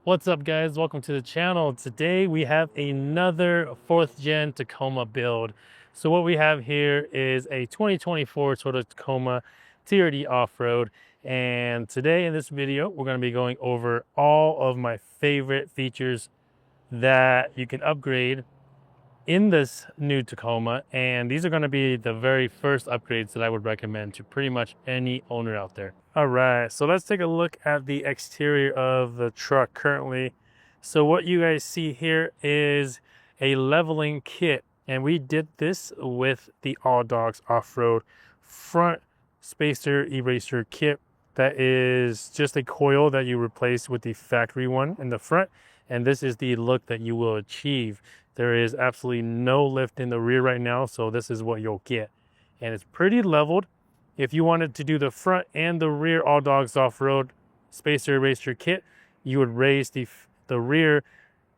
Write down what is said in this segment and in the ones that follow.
What's up, guys? Welcome to the channel. Today we have another 4th gen Tacoma build. So what we have here is a 2024 Toyota Tacoma TRD off-road, and today in this video we're going to be going over all of my favorite features that you can upgrade in this new Tacoma, and these are going to be the very first upgrades that I would recommend to pretty much any owner out there. All right, so let's take a look at the exterior of the truck currently. So what you guys see here is a leveling kit, and we did this with the All Dogs Off-Road front spacer eraser kit. That is just a coil that you replace with the factory one in the front, and this is the look that you will achieve. There is absolutely no lift in the rear right now, so this is what you'll get. And it's pretty leveled. If you wanted to do the front and the rear All Dogs Off-Road spacer eraser kit, you would raise the rear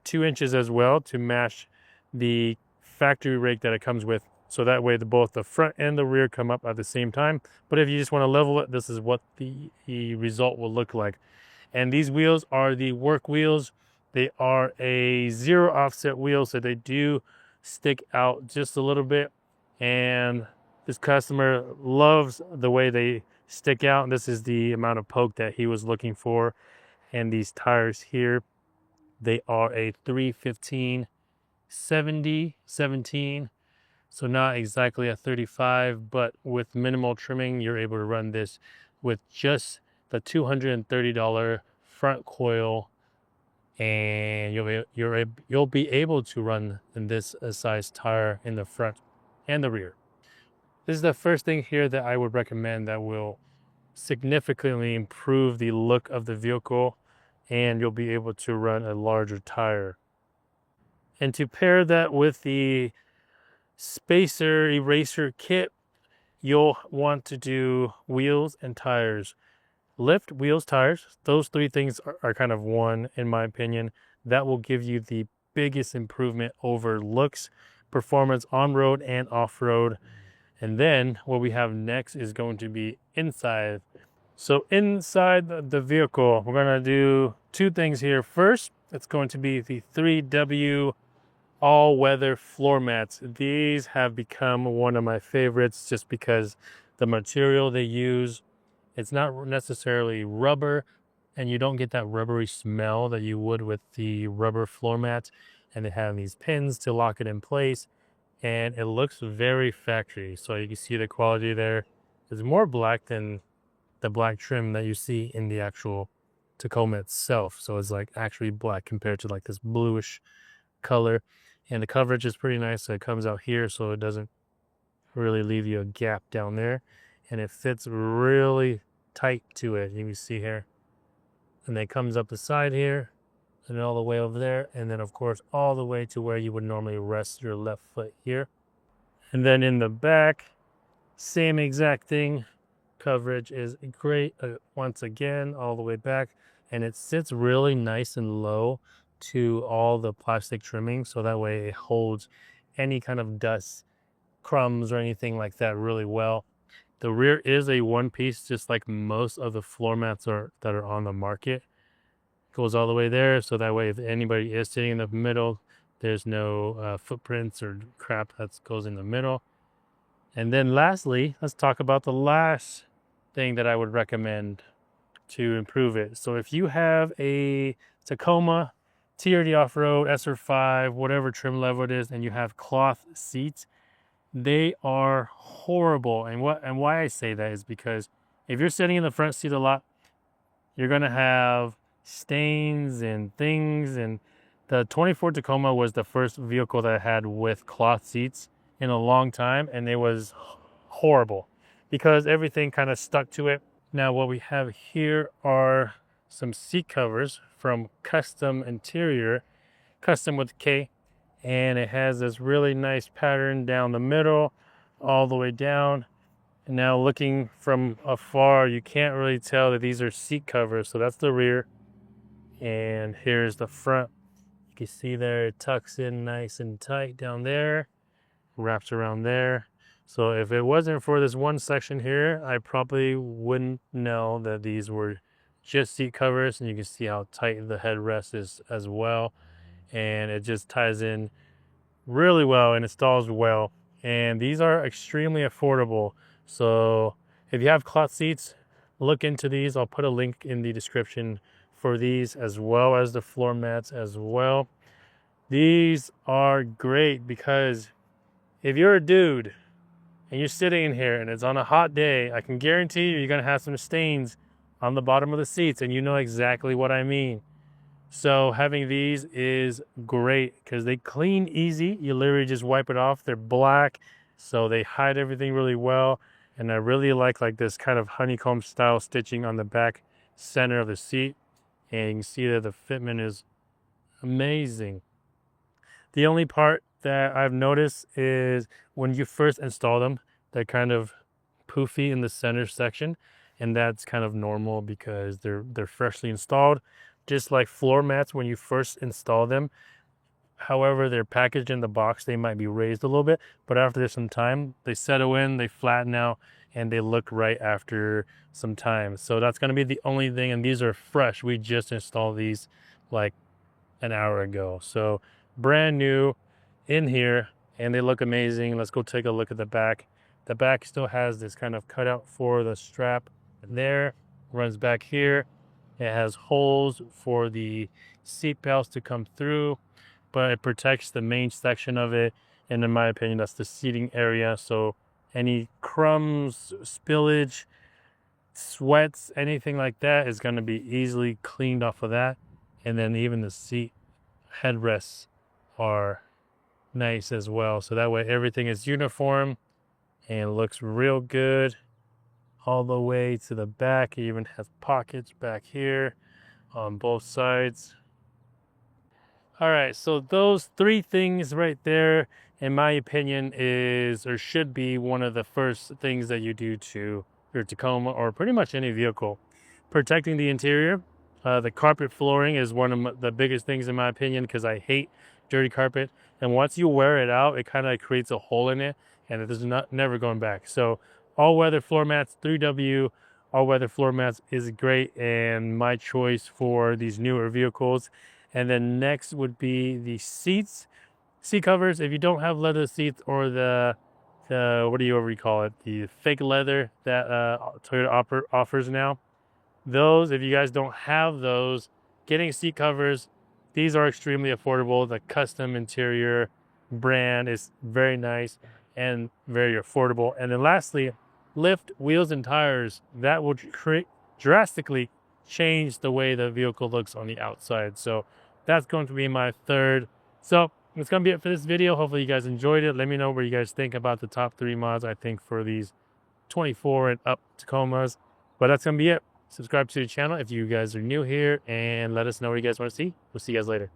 2 inches as well to match the factory rake that it comes with. So that way both the front and the rear come up at the same time. But if you just want to level it, this is what the result will look like. And these wheels are the work wheels. They are a 0 offset wheel, so they do stick out just a little bit. And this customer loves the way they stick out. And this is the amount of poke that he was looking for. And these tires here, they are a 315/70/17. So not exactly a 35, but with minimal trimming, you're able to run this with just the $230 front coil, and you'll be able to run in this size tire in the front and the rear. This is the first thing here that I would recommend that will significantly improve the look of the vehicle, and you'll be able to run a larger tire. And to pair that with the spacer eraser kit, you'll want to do wheels and tires. Lift, wheels, tires, those three things are kind of one, in my opinion. That will give you the biggest improvement over looks, performance on road and off road. And then what we have next is going to be inside. So inside the vehicle, we're going to do 2 things here. First, it's going to be the 3W all-weather floor mats. These have become one of my favorites just because the material they use, it's not necessarily rubber, and you don't get that rubbery smell that you would with the rubber floor mats. And they have these pins to lock it in place, and it looks very factory. So you can see the quality there is more black than the black trim that you see in the actual Tacoma itself. So it's like actually black compared to like this bluish color. And the coverage is pretty nice. So it comes out here, so it doesn't really leave you a gap down there. And it fits really tight to it. You can see here. And then it comes up the side here, and then all the way over there. And then, of course, all the way to where you would normally rest your left foot here. And then in the back, same exact thing. Coverage is great once again, all the way back. And it sits really nice and low to all the plastic trimming, so that way it holds any kind of dust, crumbs, or anything like that really well. The rear is a one piece, just like most of the floor mats that are on the market. Goes all the way there, so that way if anybody is sitting in the middle, there's no footprints or crap that goes in the middle. And then lastly, let's talk about the last thing that I would recommend to improve it. So if you have a Tacoma TRD off-road, SR5, whatever trim level it is, and you have cloth seats, they are horrible. And why I say that is because if you're sitting in the front seat a lot, you're gonna have stains and things. And the 24 Tacoma was the first vehicle that I had with cloth seats in a long time, and it was horrible because everything kind of stuck to it. Now what we have here are some seat covers from Kustom Interior, Kustom with a K, and it has this really nice pattern down the middle, all the way down. And now looking from afar, you can't really tell that these are seat covers. So that's the rear, and here's the front. You can see there it tucks in nice and tight down there, wraps around there. So if it wasn't for this one section here, I probably wouldn't know that these were just seat covers, and you can see how tight the headrest is as well. And it just ties in really well and installs well. And these are extremely affordable. So if you have cloth seats, look into these. I'll put a link in the description for these, as well as the floor mats as well. These are great because if you're a dude and you're sitting in here and it's on a hot day, I can guarantee you're gonna have some stains on the bottom of the seats, and you know exactly what I mean. So having these is great because they clean easy. You literally just wipe it off. They're black, so they hide everything really well. And I really like this kind of honeycomb style stitching on the back center of the seat. And you can see that the fitment is amazing. The only part that I've noticed is when you first install them, they're kind of poofy in the center section, and that's kind of normal because they're freshly installed, just like floor mats when you first install them. However, they're packaged in the box, they might be raised a little bit, but after some time they settle in, they flatten out, and they look right after some time. So that's going to be the only thing. And these are fresh, we just installed these like an hour ago, so brand new in here, and they look amazing. Let's go take a look at the back. The back still has this kind of cutout for the strap there, runs back here. It has holes for the seat belts to come through, but it protects the main section of it. And in my opinion, that's the seating area. So any crumbs, spillage, sweats, anything like that is going to be easily cleaned off of that. And then even the seat headrests are nice as well. So that way everything is uniform and looks real good all the way to the back. It even has pockets back here on both sides. All right, so those three things right there, in my opinion, is or should be one of the first things that you do to your Tacoma or pretty much any vehicle. Protecting the interior. The carpet flooring is one of the biggest things in my opinion, because I hate dirty carpet. And once you wear it out, it kind of creates a hole in it, and it is never going back. So all-weather floor mats, 3W all-weather floor mats is great and my choice for these newer vehicles. And then next would be the seats, seat covers. If you don't have leather seats, or the what do you ever call it, the fake leather that Toyota offers now, those, if you guys don't have those, getting seat covers, these are extremely affordable. The Kustom interior brand is very nice and very affordable. And then lastly, lift, wheels, and tires. That will drastically change the way the vehicle looks on the outside. So that's going to be my third. So that's going to be it for this video. Hopefully you guys enjoyed it. Let me know what you guys think about the top 3 mods, I think, for these 24 and up Tacomas. But that's going to be it. Subscribe to the channel if you guys are new here, and let us know what you guys want to see. We'll see you guys later.